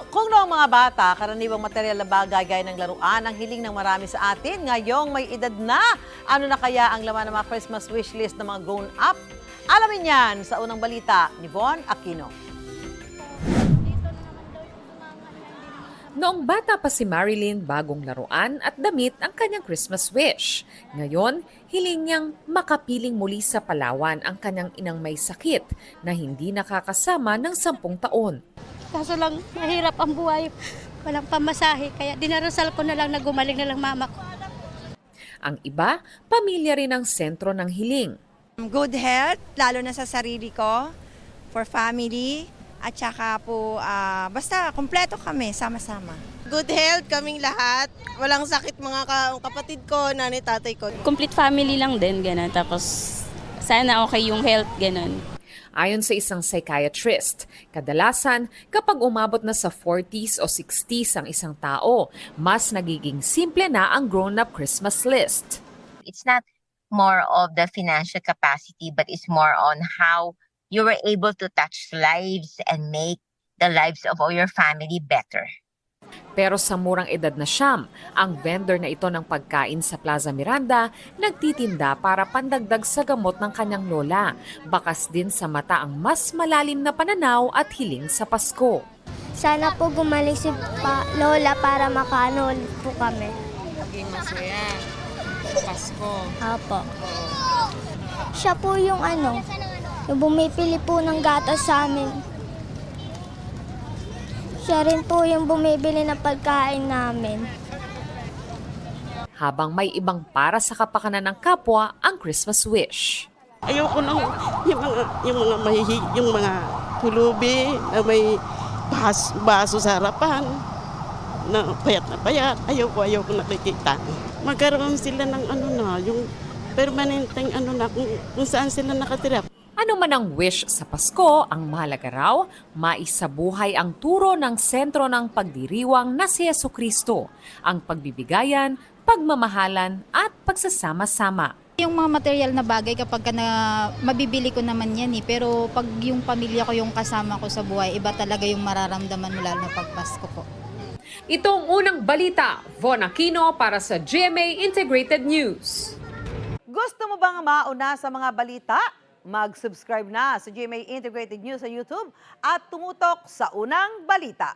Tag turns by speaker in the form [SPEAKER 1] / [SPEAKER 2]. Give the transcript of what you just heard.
[SPEAKER 1] Kung noong mga bata, karaniwang material na bagay gaya ng laruan ang hiling ng marami sa atin, ngayong may edad na, ano na kaya ang laman ng mga Christmas wishlist ng mga grown-up? Alamin yan sa unang balita ni Von Aquino.
[SPEAKER 2] Noong bata pa si Marilyn, bagong laruan at damit ang kanyang Christmas wish. Ngayon, hiling niyang makapiling muli sa Palawan ang kanyang inang may sakit na hindi nakakasama ng 10 taon.
[SPEAKER 3] Kaso lang, mahirap ang buhay. Walang pamasahe, kaya dinarasal ko na lang na gumaling na lang mama ko.
[SPEAKER 2] Ang iba, pamilya rin ang sentro ng hiling.
[SPEAKER 4] Good health, lalo na sa sarili ko, for family, at saka po, basta kompleto kami, sama-sama.
[SPEAKER 5] Good health kaming lahat. Walang sakit mga kapatid ko, nanay, tatay ko.
[SPEAKER 6] Complete family lang din, gano'n. Tapos sana okay yung health, gano'n.
[SPEAKER 2] Ayon sa isang psychiatrist, kadalasan kapag umabot na sa 40s o 60s ang isang tao, mas nagiging simple na ang grown-up Christmas list.
[SPEAKER 7] It's not more of the financial capacity, but it's more on how you were able to touch lives and make the lives of all your family better.
[SPEAKER 2] Pero sa murang edad na siyam, ang vendor na ito ng pagkain sa Plaza Miranda nagtitinda para pandagdag sa gamot ng kanyang lola. Bakas din sa mata ang mas malalim na pananaw at hiling sa Pasko.
[SPEAKER 8] Sana po gumaling si Lola para makaano ulit po kami.
[SPEAKER 6] Maging masaya sa Pasko.
[SPEAKER 8] Apo. Siya po yung yung bumipili po ng gatas sa amin. Siya rin po yung bumibili ng pagkain namin.
[SPEAKER 2] Habang may ibang para sa kapakanan ng kapwa ang Christmas wish.
[SPEAKER 5] Ayoko nang yung mga pulubi na may baso sa harapan na payat. Ayoko nakikita. Magkaroon sila ng yung permanenteng kung saan sila nakatira.
[SPEAKER 2] Ano man ang wish sa Pasko, ang mahalaga raw, maisabuhay ang turo ng sentro ng pagdiriwang na si Jesucristo, ang pagbibigayan, pagmamahalan at pagsasama-sama.
[SPEAKER 9] Yung mga material na bagay kapag mabibili ko naman yan pero pag yung pamilya ko yung kasama ko sa buhay, iba talaga yung mararamdaman mo lalo na pag Pasko po.
[SPEAKER 2] Itong unang balita, Von Aquino para sa GMA Integrated News.
[SPEAKER 1] Gusto mo bang mauna sa mga balita? Mag-subscribe na sa GMA Integrated News sa YouTube at tumutok sa unang balita.